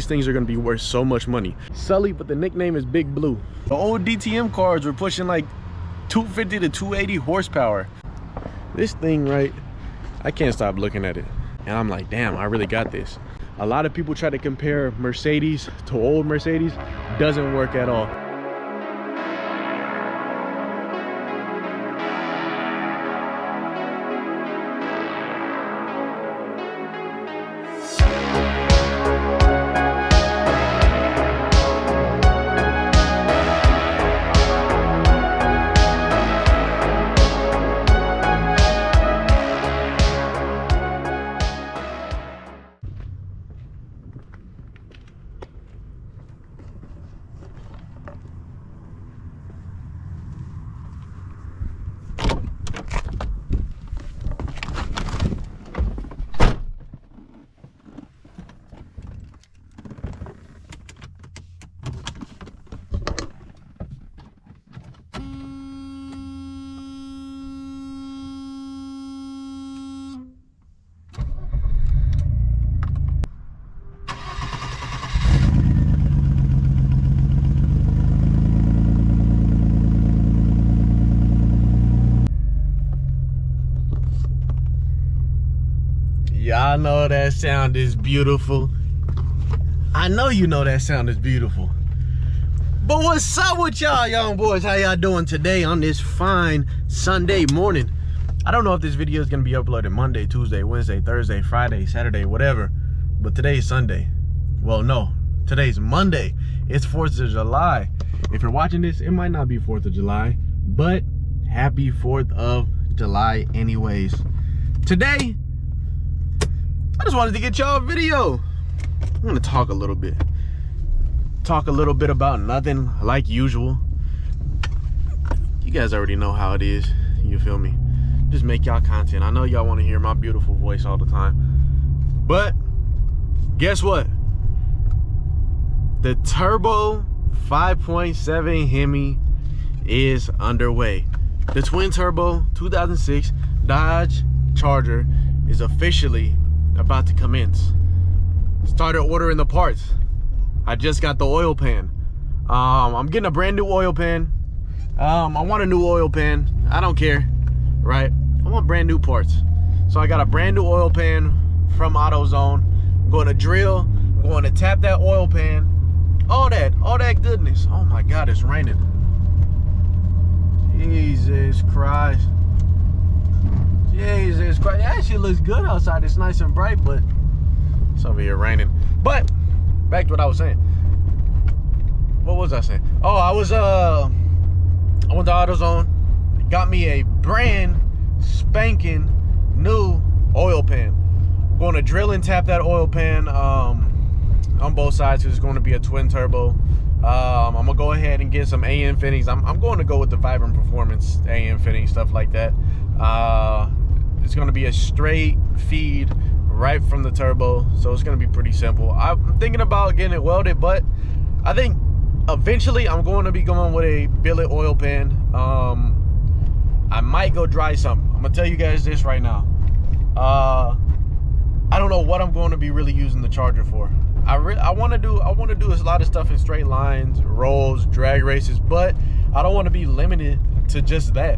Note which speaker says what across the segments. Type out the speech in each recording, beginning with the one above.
Speaker 1: these things are gonna be worth so much money. Sully, but the nickname is Big Blue. The old DTM cars were pushing like 250 to 280 horsepower. This thing, right, I can't stop looking at it. And I'm like, damn, I really got this. A lot of people try to compare Mercedes to old Mercedes. Doesn't work at all. Y'all know that sound is beautiful. I know you know that sound is beautiful. But what's up with y'all young boys? How y'all doing today on this fine Sunday morning? I don't know if this video is gonna be uploaded Monday, Tuesday, Wednesday, Thursday, Friday, Saturday, whatever. But today's Sunday. Well, no, today's Monday. It's 4th of July. If you're watching this, it might not be 4th of July, but happy 4th of July anyways. Today, I just wanted to get y'all a video. I'm gonna talk a little bit. Talk a little bit about nothing like usual. You guys already know how it is, you feel me? Just make y'all content. I know y'all wanna hear my beautiful voice all the time. But, guess what? The turbo 5.7 Hemi is underway. The twin turbo 2006 Dodge Charger is officially about to commence. Started ordering the parts. I just got the oil pan. I'm getting a brand new oil pan. I want a new oil pan. I don't care, right? I want brand new parts. So I got a brand new oil pan from AutoZone. I'm going to drill. I'm going to tap that oil pan. All that goodness. Oh my God, it's raining. Jesus Christ. Jesus Christ. It actually looks good outside. It's nice and bright, but it's over here raining. But back to what I was saying. What was I saying? Oh, I went to AutoZone, got me a brand spanking new oil pan. I'm going to drill and tap that oil pan on both sides because it's going to be a twin turbo. I'm gonna go ahead and get some AM fittings. I'm going to go with the Vibrant Performance AM fitting, stuff like that. It's going to be a straight feed right from the turbo, so it's going to be pretty simple. I'm thinking about getting it welded, but I think eventually I'm going to be going with a billet oil pan. I might go dry sump. I'm gonna tell you guys this right now. I don't know what I'm going to be really using the Charger for. I want to do a lot of stuff in straight lines, rolls, drag races, but I don't want to be limited to just that.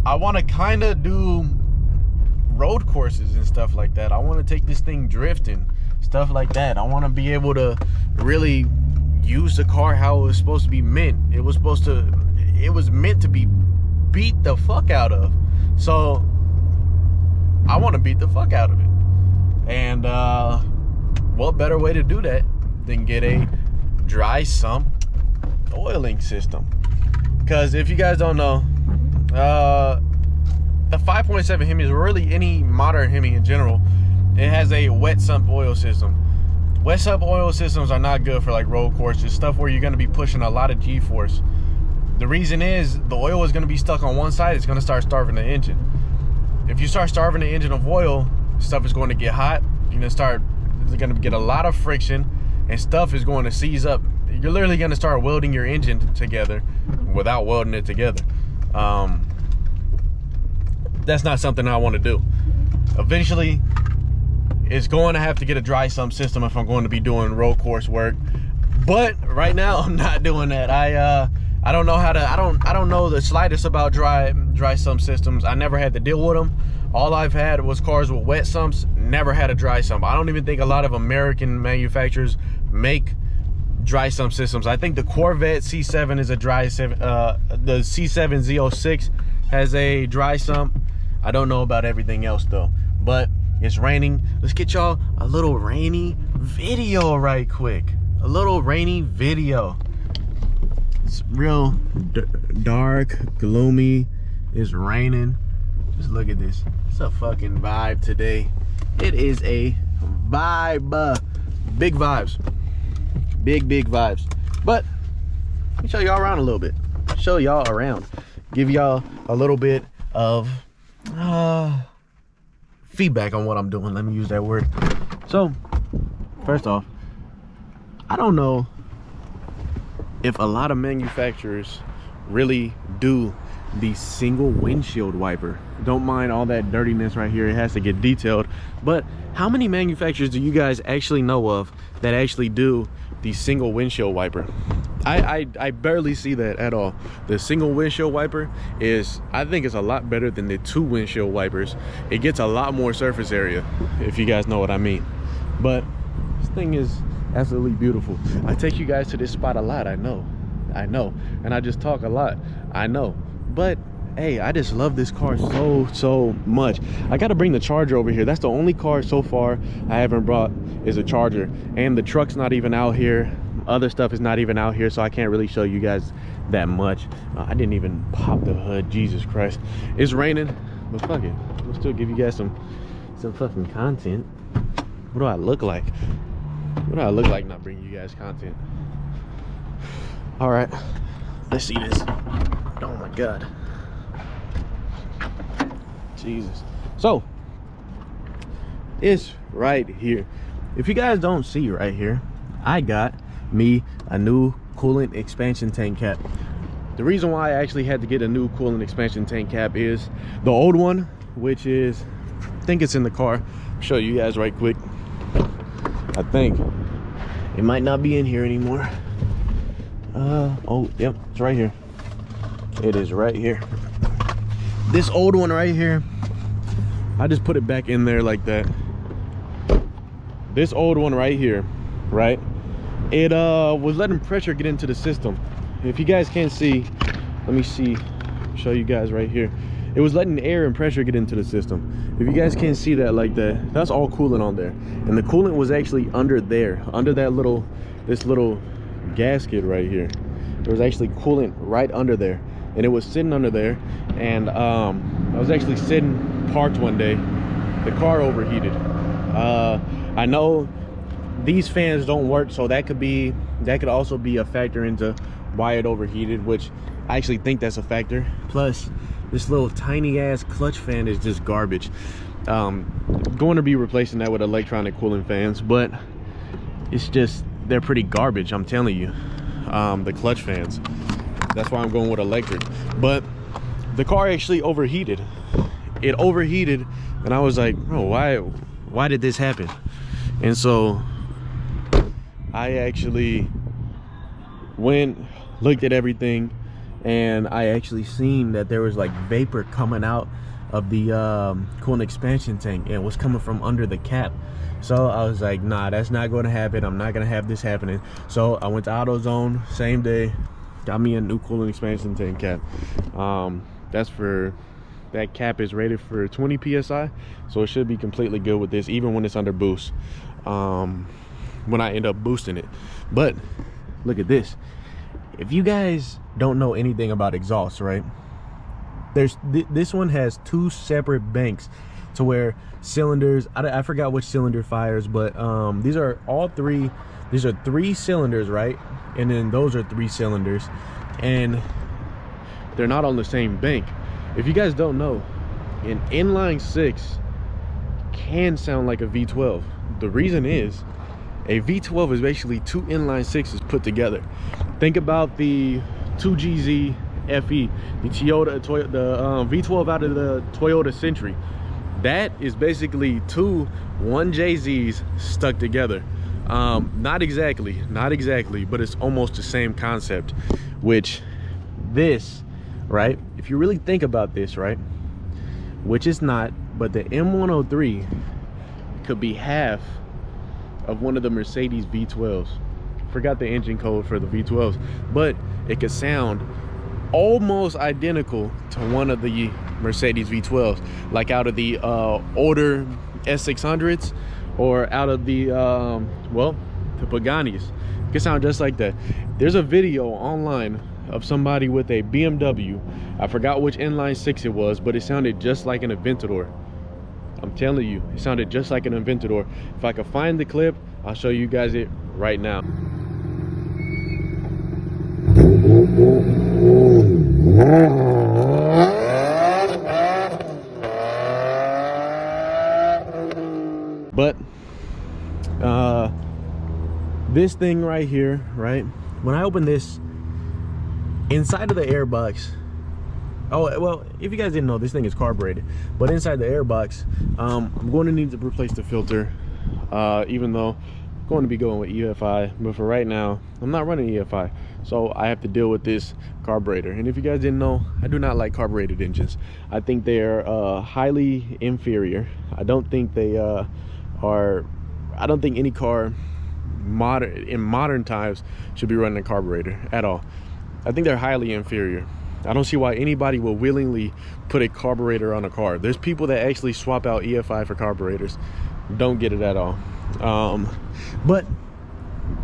Speaker 1: I want to kind of do road courses and stuff like that. I want to take this thing drifting, stuff like that. I want to be able to really use the car how it was supposed to be meant. It was meant to be beat the fuck out of. So I want to beat the fuck out of it. And what better way to do that than get a dry sump oiling system? Because if you guys don't know, the 5.7 Hemi is really any modern Hemi in general. It has a wet sump oil system. Wet sump oil systems are not good for like road courses, stuff where you're going to be pushing a lot of G-force. The reason is the oil is going to be stuck on one side. It's going to start starving the engine. If you start starving the engine of oil, stuff is going to get hot. You're going to get a lot of friction, and stuff is going to seize up. You're literally going to start welding your engine together without welding it together. That's not something I want to do. Eventually, is going to have to get a dry sump system if I'm going to be doing road course work. But right now I'm not doing that. I don't know how to, I don't know the slightest about dry sump systems. I never had to deal with them. All I've had was cars with wet sumps, never had a dry sump. I don't even think a lot of American manufacturers make dry sump systems. I think the Corvette C7 is a dry sump. The C7 Z06 has a dry sump. I don't know about everything else though. But it's raining. Let's get y'all a little rainy video right quick. A little rainy video. It's real dark, gloomy. It's raining. Just look at this. It's a fucking vibe today. It is a vibe. Big vibes. Big vibes. But let me show y'all around a little bit. Show y'all around. Give y'all a little bit of feedback on what I'm doing. Let me use that word. So, first off, I don't know if a lot of manufacturers really do the single windshield wiper. Don't mind all that dirtiness right here. It has to get detailed. But how many manufacturers do you guys actually know of that actually do the single windshield wiper? I barely see that at all. The single windshield wiper is, I think it's a lot better than the two windshield wipers. It gets a lot more surface area, if you guys know what I mean. But this thing is absolutely beautiful. I take you guys to this spot a lot, I know, and I just talk a lot, I know, but hey, I just love this car so much. I got to bring the charger over here. That's the only car so far I haven't brought is a charger, and the truck's not even out here. Other stuff is not even out here, so I can't really show you guys that much. I didn't even pop the hood. Jesus Christ, it's raining, but fuck it, we'll still give you guys some fucking content. What do I look like? What do I look like not bringing you guys content? All right, let's see this. Oh my God, Jesus. So it's right here. If you guys don't see right here, I got me a new coolant expansion tank cap. The reason why I actually had to get a new coolant expansion tank cap is the old one, which is, I think it's in the car. I'll show you guys right quick. I think it might not be in here anymore. Oh, yep, it's right here. It is right here. This old one right here, I just put it back in there like that. This old one right here, right? It was letting pressure get into the system. If you guys can't see, let me show you guys right here. It was letting air and pressure get into the system. If you guys can't see that like that, that's all coolant on there. And the coolant was actually under there, under that this little gasket right here. There was actually coolant right under there, and it was sitting under there. And I was actually sitting parked one day. The car overheated. I know these fans don't work, so that could also be a factor into why it overheated, which I actually think that's a factor. Plus, this little tiny ass clutch fan is just garbage. Going to be replacing that with electronic cooling fans, but it's just, they're pretty garbage, I'm telling you. The clutch fans, that's why I'm going with electric. But the car actually overheated. It overheated, and I was like, bro, why did this happen? And so I actually went, looked at everything, and I actually seen that there was like vapor coming out of the coolant expansion tank, and it was coming from under the cap. So I was like, nah, that's not going to happen. I'm not going to have this happening. So I went to AutoZone same day, got me a new coolant expansion tank cap. That cap is rated for 20 psi, so it should be completely good with this, even when it's under boost, when I end up boosting it. But look at this. If you guys don't know anything about exhaust, right, this one has two separate banks to where cylinders, I forgot which cylinder fires, but these are three cylinders, right? And then those are three cylinders, and they're not on the same bank. If you guys don't know, an inline six can sound like a V12. The reason is, a V12 is basically two inline sixes put together. Think about the 2GZ FE, the V12 out of the Toyota Century. That is basically two 1JZs stuck together. Not exactly, but it's almost the same concept. Which this, right, if you really think about this, right, which it's not, but the M103 could be half of one of the Mercedes V12s. Forgot the engine code for the V12s, but it could sound almost identical to one of the Mercedes V12s, like out of the older S600s, or out of the well, the Pagani's. It could sound just like that. There's a video online of somebody with a BMW, I forgot which inline six it was, but it sounded just like an Aventador. I'm telling you, it sounded just like an Aventador. If I could find the clip, I'll show you guys it right now. But this thing right here, right, when I open this, inside of the air box, oh well, if you guys didn't know, this thing is carbureted, but inside the air box, I'm going to need to replace the filter, even though I'm going to be going with EFI, but for right now I'm not running EFI, so I have to deal with this carburetor. And if you guys didn't know, I do not like carbureted engines. I think they're highly inferior. I don't think they I don't think any car in modern times should be running a carburetor at all. I think they're highly inferior. I don't see why anybody will willingly put a carburetor on a car. There's people that actually swap out EFI for carburetors. Don't get it at all. But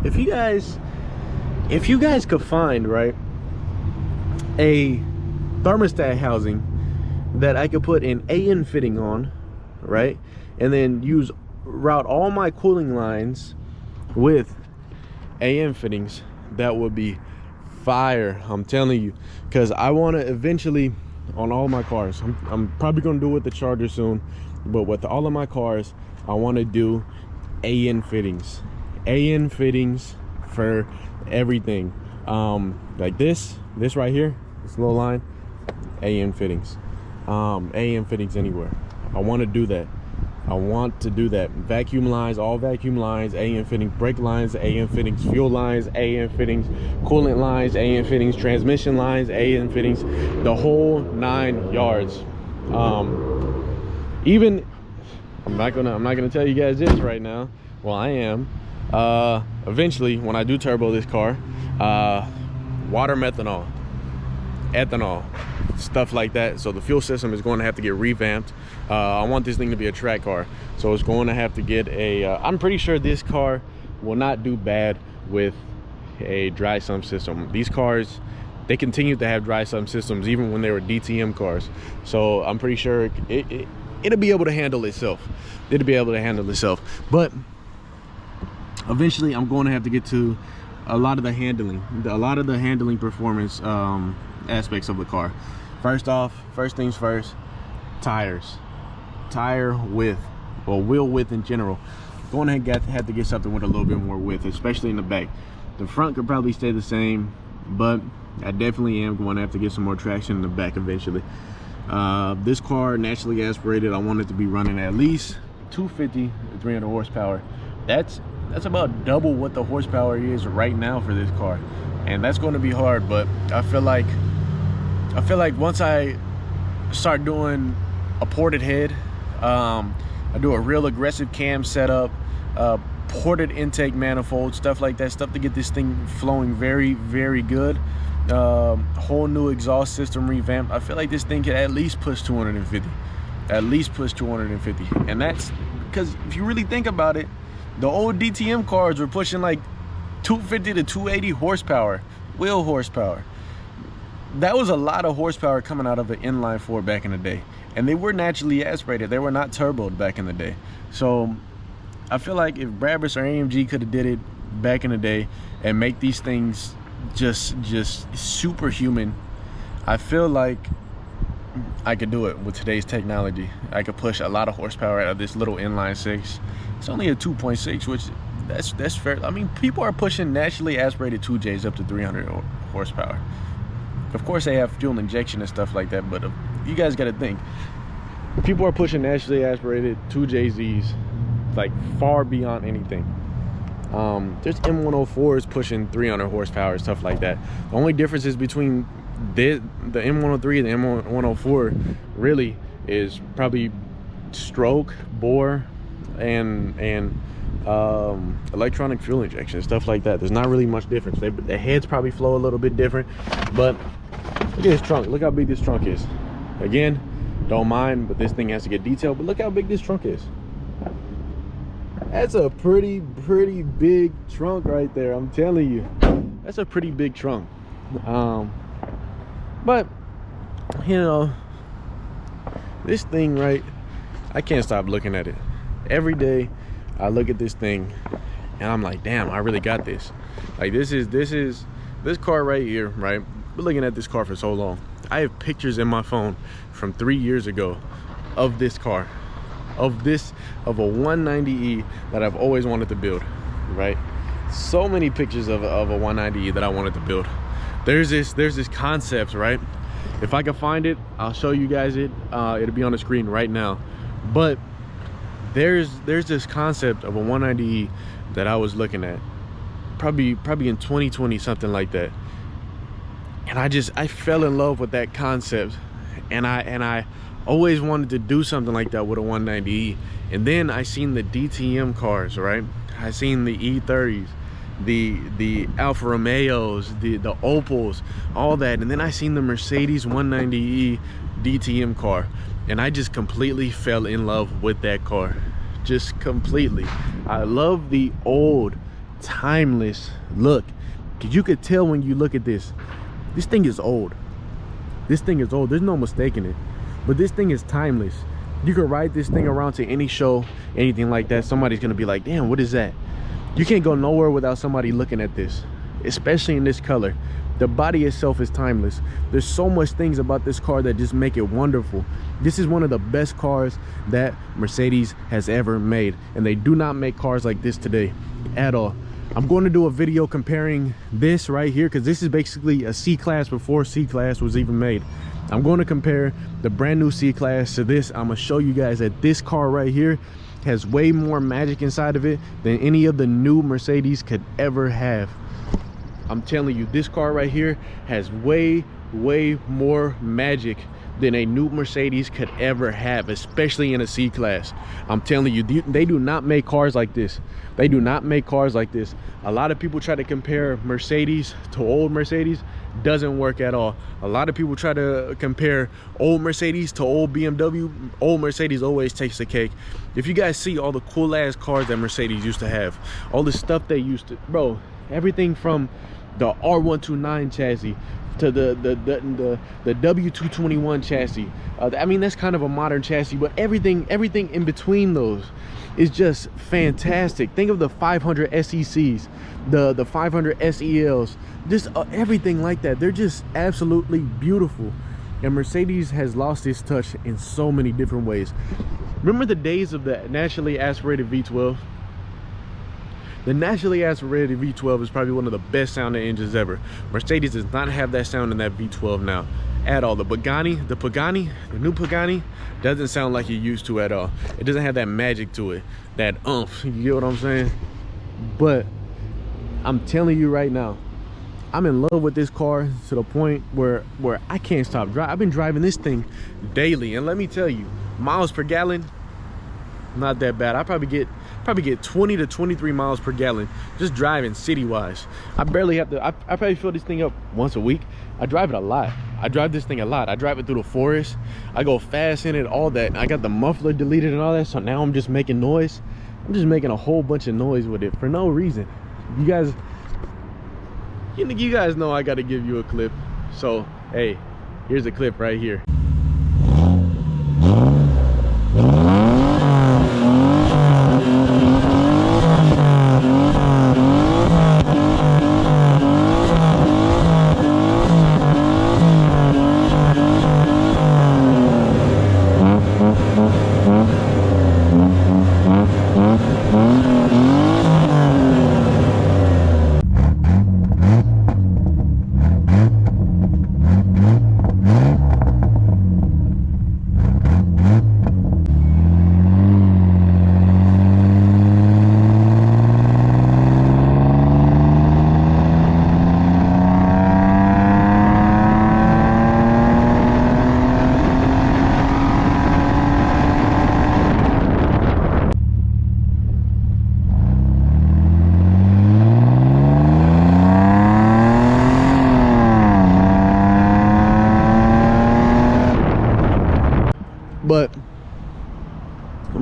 Speaker 1: if you guys could find, right, a thermostat housing that I could put an AN fitting on, right, and then route all my cooling lines with AN fittings, that would be fire. I'm telling you, because I want to eventually, on all my cars, I'm probably going to do it with the Charger soon, but with all of my cars, I want to do AN fittings for everything. Like this right here, this little line, AN fittings, AN fittings anywhere. I want to do that. Vacuum lines, all vacuum lines, AN fittings, brake lines, AN fittings, fuel lines, AN fittings, coolant lines, AN fittings, transmission lines, AN fittings, the whole 9 yards. Even I'm not gonna tell you guys this right now. Well, I am. Eventually, when I do turbo this car, water methanol, ethanol, stuff like that. So the fuel system is going to have to get revamped. I want this thing to be a track car, so it's going to have to get a I'm pretty sure this car will not do bad with a dry sump system. These cars, they continue to have dry sump systems even when they were DTM cars, so I'm pretty sure it'll be able to handle itself. But eventually I'm going to have to get to a lot of the handling performance aspects of the car. First things first, tire width, or wheel width in general. Going to have to get something with a little bit more width, especially in the back. The front could probably stay the same, but I definitely am going to have to get some more traction in the back eventually. This car, naturally aspirated, I want it to be running at least 250 to 300 horsepower. That's about double what the horsepower is right now for this car, and that's going to be hard. But I feel like once I start doing a ported head, I do a real aggressive cam setup, ported intake manifold, stuff like that, stuff to get this thing flowing very, very good. Whole new exhaust system revamp. I feel like this thing could at least push 250, and that's because if you really think about it, the old DTM cars were pushing like 250 to 280 horsepower, wheel horsepower. That was a lot of horsepower coming out of an inline four back in the day, and they were naturally aspirated. They were not turboed back in the day. So I feel like if Brabus or AMG could have did it back in the day and make these things just superhuman, I feel like I could do it with today's technology. I could push a lot of horsepower out of this little inline six. It's only a 2.6, which that's fair. I mean, people are pushing naturally aspirated 2Js up to 300 horsepower. Of course, they have fuel injection and stuff like that, but you guys got to think, People are pushing naturally aspirated 2JZs like far beyond anything. There's M104s pushing 300 horsepower, stuff like that. The only differences between the M103 and the M104 really is probably stroke, bore, and electronic fuel injection, stuff like that. There's not really much difference. The heads probably flow a little bit different, but look at this trunk. Look how big this trunk is. Again, don't mind, but this thing has to get detailed. But look how big this trunk is. That's a pretty big trunk right there. I'm telling you, that's a pretty big trunk. But you know, this thing, right, I can't stop looking at it. Every day I look at this thing and I'm like, damn, I really got this. Like this car right here, right? Been looking at this car for so long. I have pictures in my phone from 3 years ago of this car, of a 190E that I've always wanted to build, right? So many pictures of a 190E that I wanted to build. There's this concept, right? If I can find it, I'll show you guys it. It'll be on the screen right now. But there's this concept of a 190E that I was looking at probably in 2020, something like that. And I fell in love with that concept, and I always wanted to do something like that with a 190E. And then I seen the DTM cars, right? I seen the E30s, the Alfa Romeos, the Opels, all that. And then I seen the Mercedes 190E DTM car, and I just completely fell in love with that car. Just completely. I love the old timeless look, because you could tell when you look at this thing is old. This thing is old. There's no mistaking it. But this thing is timeless. You could ride this thing around to any show, anything like that. Somebody's gonna be like, damn, what is that? You can't go nowhere without somebody looking at this, especially in this color. The body itself is timeless. There's so much things about this car that just make it wonderful. This is one of the best cars that Mercedes has ever made, and they do not make cars like this today at all. I'm going to do a video comparing this right here, because this is basically a C-Class before C-Class was even made. I'm going to compare the brand new C-Class to this. I'm going to show you guys that this car right here has way more magic inside of it than any of the new Mercedes could ever have. I'm telling you, this car right here has way more magic than a new Mercedes could ever have, especially in a C-Class. I'm telling you, they do not make cars like this. They do not make cars like this. A lot of people try to compare Mercedes to old Mercedes. Doesn't work at all. A lot of people try to compare old Mercedes to old BMW. Old Mercedes always takes the cake. If you guys see all the cool ass cars that Mercedes used to have, all the stuff they used to, bro, everything from the R129 chassis to the W221 chassis. I mean, that's kind of a modern chassis, but everything in between those is just fantastic. Think of the 500 SECs, the 500 SELs, just everything like that. They're just absolutely beautiful. And Mercedes has lost its touch in so many different ways. Remember the days of the naturally aspirated V12? The naturally aspirated V12 is probably one of the best sounding engines ever. Mercedes does not have that sound in that V12 now at all. The new Pagani doesn't sound like it used to at all. It doesn't have that magic to it, that oomph, you get what I'm saying? But I'm telling you right now, I'm in love with this car to the point where I can't stop driving. I've been driving this thing daily, and let me tell you, miles per gallon, not that bad. I probably get 20 to 23 miles per gallon just driving city wise. I barely have to, I probably fill this thing up once a week. I drive it a lot. I drive this thing a lot. I drive it through the forest. I go fast in it, all that. I got the muffler deleted and all that, so now I'm just making noise. I'm just making a whole bunch of noise with it for no reason. You guys know I gotta give you a clip. So hey, here's a clip right here.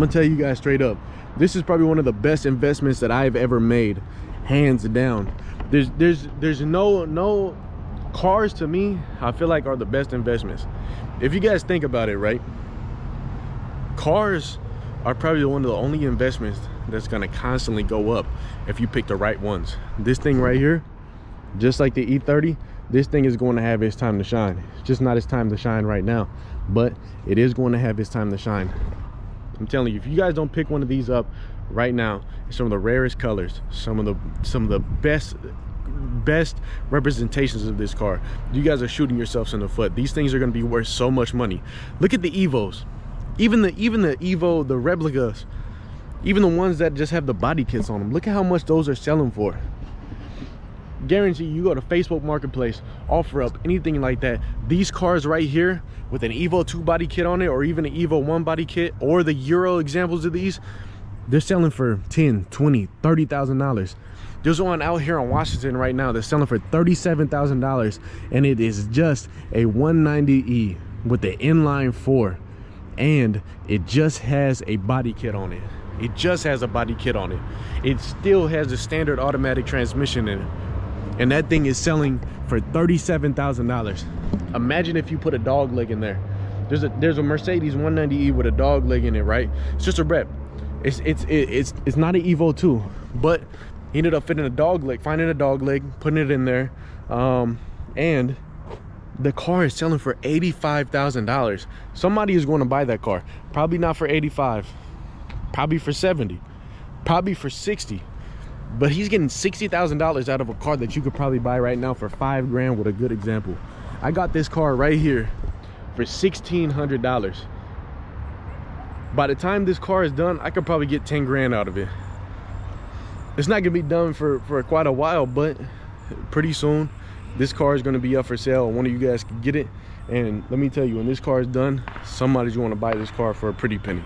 Speaker 1: gonna tell you guys straight up, this is probably one of the best investments that I've ever made, hands down. There's no cars, to me, I feel like, are the best investments. If you guys think about it, right, cars are probably one of the only investments that's gonna constantly go up if you pick the right ones. This thing right here, just like the E30, this thing is going to have its time to shine. It's just not its time to shine right now, but it is going to have its time to shine. I'm telling you, if you guys don't pick one of these up right now, it's some of the rarest colors, some of the best representations of this car. You guys are shooting yourselves in the foot. These things are going to be worth so much money. Look at the Evos, even the Evo, the replicas, even the ones that just have the body kits on them. Look at how much those are selling for. Guarantee you go to Facebook Marketplace, offer up anything like that, these cars right here with an Evo 2 body kit on it, or even an Evo 1 body kit, or the Euro examples of these, they're selling for $10,000, $20,000, $30,000. There's one out here in Washington right now that's selling for $37,000, and it is just a 190E with the inline 4, and it just has a body kit on it. It just has a body kit on it. It still has a standard automatic transmission in it, and that thing is selling for $37,000. Imagine if you put a dog leg in there. There's a Mercedes 190E with a dog leg in it, right? It's just a rep. It's not an Evo 2, but he ended up fitting a dog leg, finding a dog leg, putting it in there, and the car is selling for $85,000. Somebody is going to buy that car. Probably not for 85, probably for 70, probably for 60. But he's getting $60,000 out of a car that you could probably buy right now for $5 grand with a good example. I got this car right here for $1,600. By the time this car is done, I could probably get 10 grand out of it. It's not gonna be done for quite a while, but pretty soon this car is gonna be up for sale. One of you guys can get it, and let me tell you, when this car is done, somebody's gonna buy this car for a pretty penny.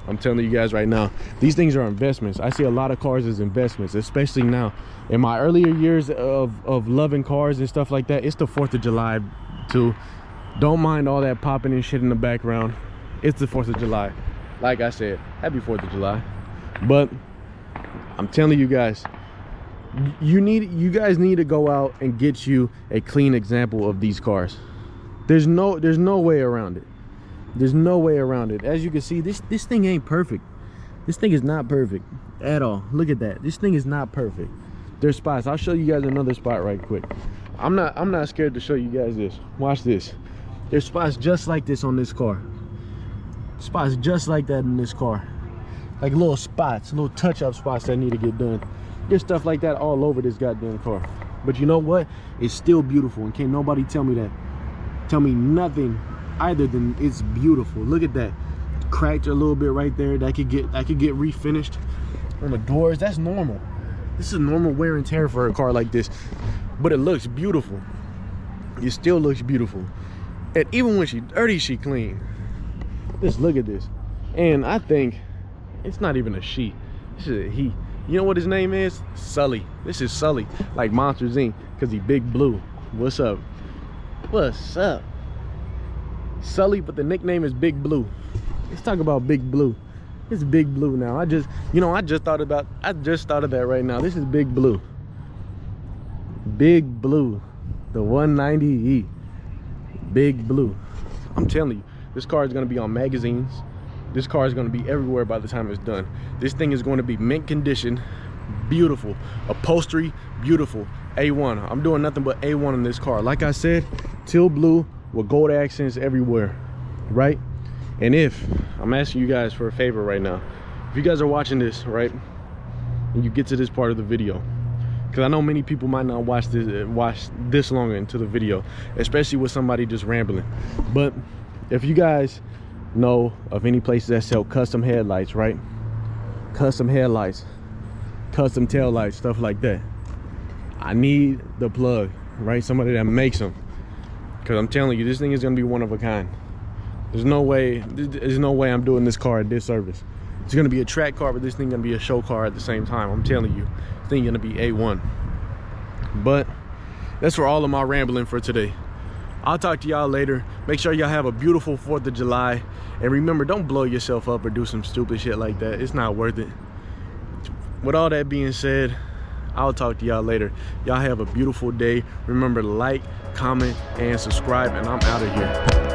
Speaker 1: I'm telling you guys right now, these things are investments. I see a lot of cars as investments, especially now. In my earlier years of loving cars and stuff like that, it's the 4th of July too. Don't mind all that popping and shit in the background. It's the 4th of July. Like I said, happy 4th of July. But I'm telling you guys, you guys need to go out and get you a clean example of these cars. There's no way around it. There's no way around it. As you can see, this thing ain't perfect. This thing is not perfect at all. Look at that. This thing is not perfect. There's spots. I'll show you guys another spot right quick. I'm not scared to show you guys this. Watch this. There's spots just like this on this car. Spots just like that in this car. Like little spots, little touch-up spots that need to get done. There's stuff like that all over this goddamn car. But you know what? It's still beautiful, and can't nobody tell me that. Tell me nothing either than it's beautiful. Look at that. Cracked a little bit right there. That could get refinished. On the doors, that's normal. This is normal wear and tear for a car like this. But it looks beautiful. It still looks beautiful. And even when she's dirty, she clean. Just look at this. And I think it's not even a she. This is a he. You know what his name is? Sully. This is Sully, like Monsters Inc. because he big blue. What's up? What's up? Sully, but the nickname is Big Blue. Let's talk about Big Blue. It's Big Blue now. I just thought of that right now. This is Big Blue. Big Blue. The 190E. Big Blue. I'm telling you, this car is going to be on magazines. This car is going to be everywhere by the time it's done. This thing is going to be mint condition, beautiful. Upholstery, beautiful. A1. I'm doing nothing but A1 in this car. Like I said, teal blue with gold accents everywhere, right? And if I'm asking you guys for a favor right now, if you guys are watching this, right, and you get to this part of the video, because I know many people might not watch this long into the video, especially with somebody just rambling. But if you guys know of any places that sell custom headlights, right, custom headlights, custom tail lights, stuff like that, I need the plug, right? Somebody that makes them, because I'm telling you, this thing is going to be one of a kind. There's no way I'm doing this car a disservice. It's going to be a track car, but this thing going to be a show car at the same time. I'm telling you, this thing going to be A1. But that's for all of my rambling for today. I'll talk to y'all later. Make sure y'all have a beautiful 4th of July. And remember, don't blow yourself up or do some stupid shit like that. It's not worth it. With all that being said, I'll talk to y'all later. Y'all have a beautiful day. Remember to like, comment, and subscribe, and I'm out of here.